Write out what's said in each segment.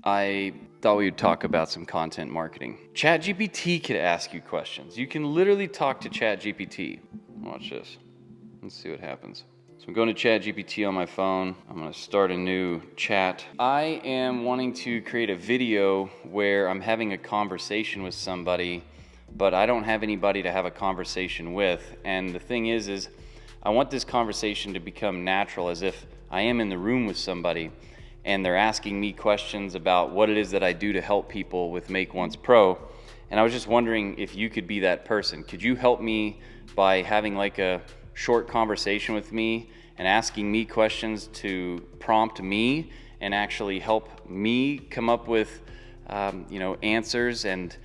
I thought we would talk about some content marketing. ChatGPT could ask you questions. You can literally talk to ChatGPT. Watch this. Let's see what happens. So I'm going to ChatGPT on my phone. I'm going to start a new chat. I am wanting to create a video where I'm having a conversation with somebody, but I don't have anybody to have a conversation with. And the thing is I want this conversation to become natural, as if I am in the room with somebody and they're asking me questions about what it is that I do to help people with Make Once Pro. And I was just wondering if you could be that person. Could you help me by having like a short conversation with me and asking me questions to prompt me and actually help me come up with answers and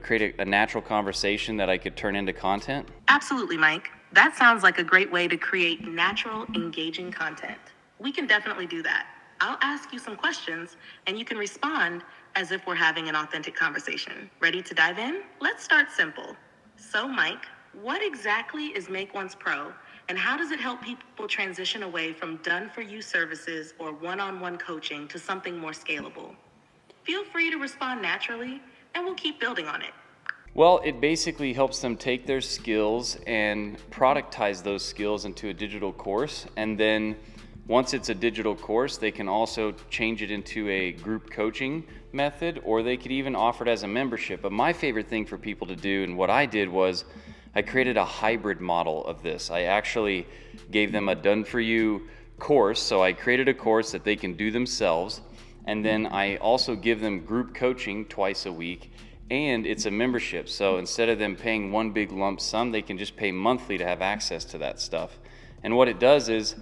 create a natural conversation that I could turn into content? Absolutely, Mike. That sounds like a great way to create natural, engaging content. We can definitely do that. I'll ask you some questions and you can respond as if we're having an authentic conversation. Ready to dive in? Let's start simple. So, Mike, what exactly is Make Once Pro, and how does it help people transition away from done-for-you services or one-on-one coaching to something more scalable? Feel free to respond naturally, and we'll keep building on it. Well, it basically helps them take their skills and productize those skills into a digital course. And then once it's a digital course, they can also change it into a group coaching method, or they could even offer it as a membership. But my favorite thing for people to do, and what I did, was I created a hybrid model of this. I actually gave them a done-for-you course. So I created a course that they can do themselves. And then I also give them group coaching twice a week. And it's a membership, so instead of them paying one big lump sum, they can just pay monthly to have access to that stuff. And what it does is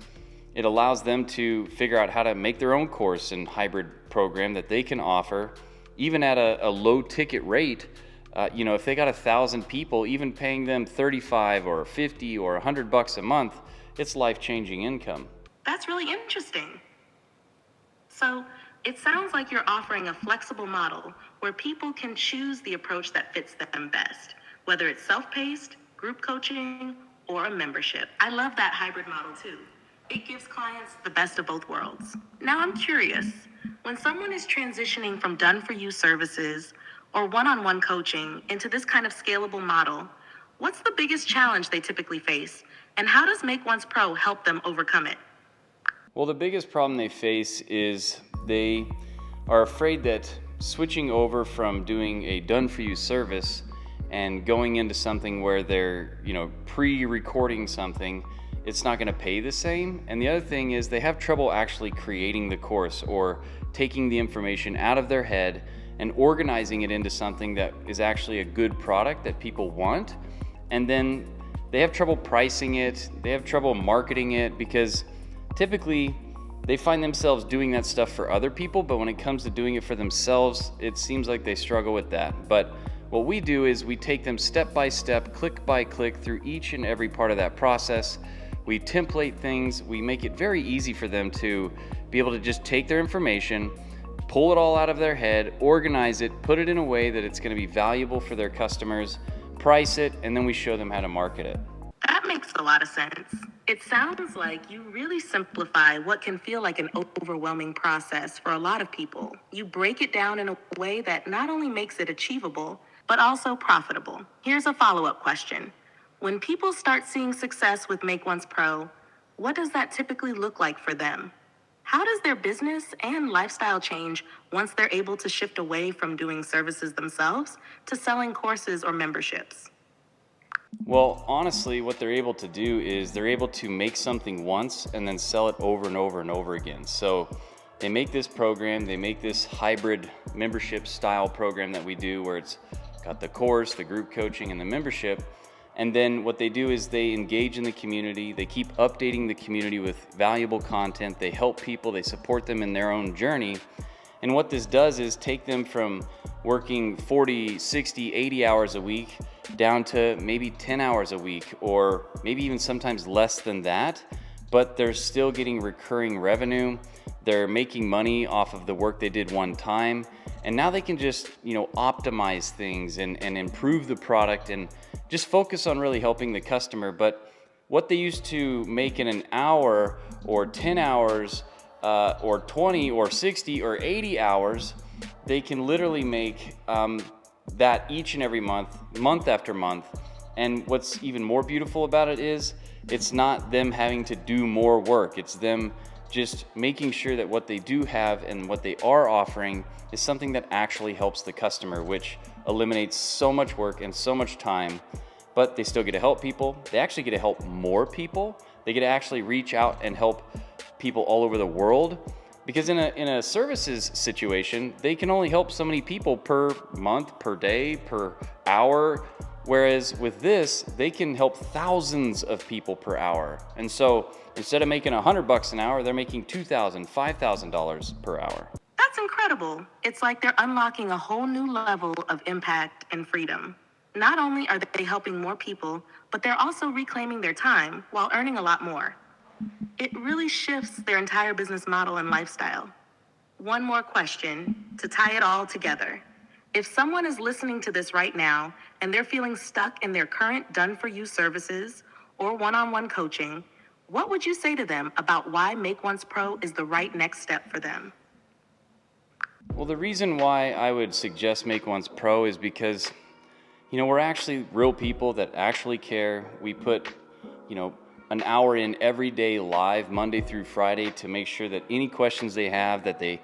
it allows them to figure out how to make their own course and hybrid program that they can offer, even at a low ticket rate. If they got 1,000 people, even paying them 35 or 50 or $100 a month, it's life-changing income. That's really interesting. So, it sounds like you're offering a flexible model where people can choose the approach that fits them best, whether it's self-paced, group coaching, or a membership. I love that hybrid model too. It gives clients the best of both worlds. Now I'm curious, when someone is transitioning from done-for-you services or one-on-one coaching into this kind of scalable model, what's the biggest challenge they typically face, and how does Make Once Pro help them overcome it? Well, the biggest problem they face is they are afraid that switching over from doing a done-for-you service and going into something where they're, pre-recording something, it's not going to pay the same. And the other thing is they have trouble actually creating the course or taking the information out of their head and organizing it into something that is actually a good product that people want. And then they have trouble pricing it, they have trouble marketing it, because typically they find themselves doing that stuff for other people, but when it comes to doing it for themselves, it seems like they struggle with that. But what we do is we take them step by step, click by click, through each and every part of that process. We template things, we make it very easy for them to be able to just take their information, pull it all out of their head, organize it, put it in a way that it's going to be valuable for their customers, price it, and then we show them how to market it. That makes a lot of sense. It sounds like you really simplify what can feel like an overwhelming process for a lot of people. You break it down in a way that not only makes it achievable, but also profitable. Here's a follow-up question. When people start seeing success with Make Once Pro, what does that typically look like for them? How does their business and lifestyle change once they're able to shift away from doing services themselves to selling courses or memberships? Well, honestly, what they're able to do is they're able to make something once and then sell it over and over and over again. So they make this program, they make this hybrid membership style program that we do, where it's got the course, the group coaching, and the membership. And then what they do is they engage in the community, they keep updating the community with valuable content, they help people, they support them in their own journey. And what this does is take them from working 40, 60, 80 hours a week down to maybe 10 hours a week, or maybe even sometimes less than that, but they're still getting recurring revenue. They're making money off of the work they did one time, and now they can just, optimize things and improve the product and just focus on really helping the customer. But what they used to make in an hour or 10 hours or 20 or 60 or 80 hours, they can literally make that each and every month, month after month. And what's even more beautiful about it is it's not them having to do more work. It's them just making sure that what they do have and what they are offering is something that actually helps the customer, which eliminates so much work and so much time. But they still get to help people. They actually get to help more people. They get to actually reach out and help people all over the world. Because in a services situation, they can only help so many people per month, per day, per hour. Whereas with this, they can help thousands of people per hour. And so instead of making $100 an hour, they're making $2,000, $5,000 per hour. That's incredible. It's like they're unlocking a whole new level of impact and freedom. Not only are they helping more people, but they're also reclaiming their time while earning a lot more. It really shifts their entire business model and lifestyle. One more question to tie it all together. If someone is listening to this right now and they're feeling stuck in their current done-for-you services or one-on-one coaching, what would you say to them about why Make Once Pro is the right next step for them? Well, the reason why I would suggest Make Once Pro is because, we're actually real people that actually care. We put, an hour in every day live, Monday through Friday, to make sure that any questions they have that they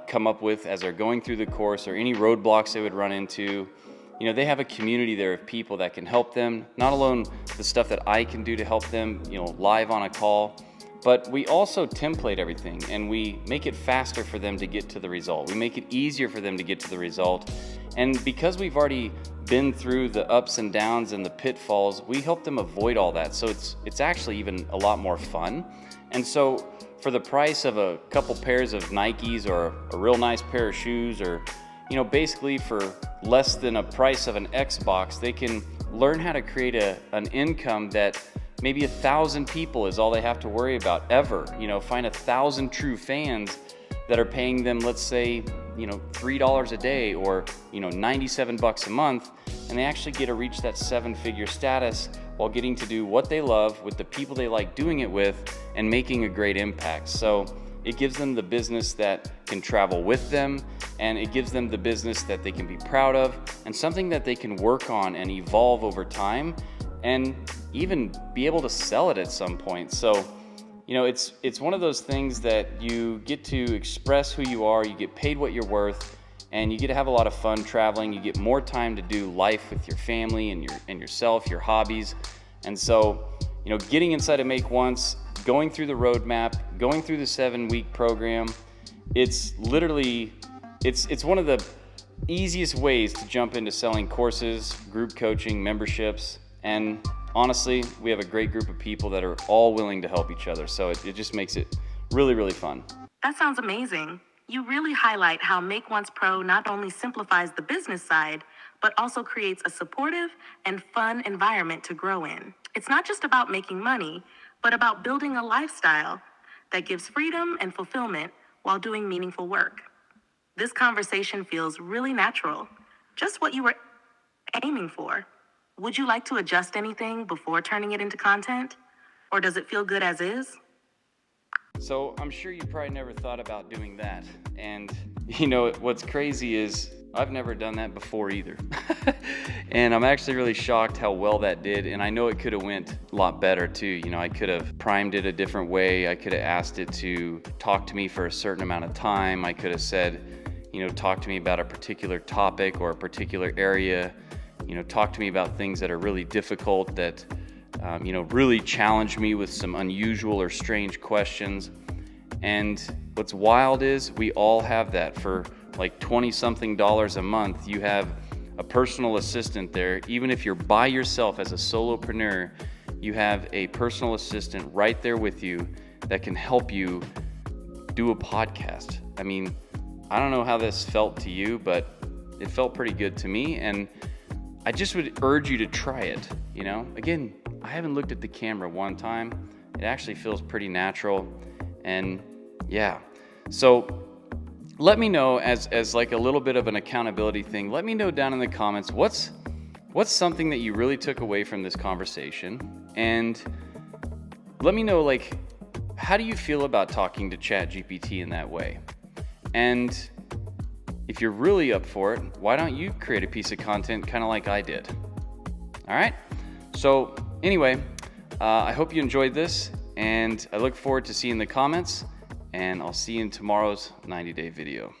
come up with as they're going through the course or any roadblocks they would run into, they have a community there of people that can help them, not alone the stuff that I can do to help them, live on a call, but we also template everything and we make it faster for them to get to the result. We make it easier for them to get to the result. And because we've already been through the ups and downs and the pitfalls, we help them avoid all that. So it's actually even a lot more fun. And so for the price of a couple pairs of Nikes or a real nice pair of shoes, or basically for less than a price of an Xbox, they can learn how to create an income that maybe 1,000 people is all they have to worry about ever. Find 1,000 true fans that are paying them, let's say, $3 a day or, $97 a month, and they actually get to reach that 7-figure status while getting to do what they love with the people they like doing it with and making a great impact. So it gives them the business that can travel with them, and it gives them the business that they can be proud of and something that they can work on and evolve over time and even be able to sell it at some point. So it's one of those things that you get to express who you are, you get paid what you're worth, and you get to have a lot of fun traveling. You get more time to do life with your family and yourself, your hobbies. And so, getting inside of Make Once, going through the roadmap, going through the 7-week program, it's literally, it's one of the easiest ways to jump into selling courses, group coaching, memberships, and honestly, we have a great group of people that are all willing to help each other. So it just makes it really, really fun. That sounds amazing. You really highlight how Make Once Pro not only simplifies the business side, but also creates a supportive and fun environment to grow in. It's not just about making money, but about building a lifestyle that gives freedom and fulfillment while doing meaningful work. This conversation feels really natural, just what you were aiming for. Would you like to adjust anything before turning it into content? Or does it feel good as is? So I'm sure you probably never thought about doing that. And what's crazy is I've never done that before either. And I'm actually really shocked how well that did. And I know it could have went a lot better too. I could have primed it a different way. I could have asked it to talk to me for a certain amount of time. I could have said, talk to me about a particular topic or a particular area. Talk to me about things that are really difficult, that, really challenge me with some unusual or strange questions. And what's wild is we all have that. For like $20-something a month, you have a personal assistant there. Even if you're by yourself as a solopreneur, you have a personal assistant right there with you that can help you do a podcast. I mean, I don't know how this felt to you, but it felt pretty good to me. And I just would urge you to try it. Again, I haven't looked at the camera one time. It actually feels pretty natural. And yeah, so let me know as like a little bit of an accountability thing. Let me know down in the comments, what's something that you really took away from this conversation? And let me know, like, how do you feel about talking to ChatGPT in that way? And if you're really up for it, why don't you create a piece of content kind of like I did? All right? So anyway, I hope you enjoyed this, and I look forward to seeing the comments, and I'll see you in tomorrow's 90-day video.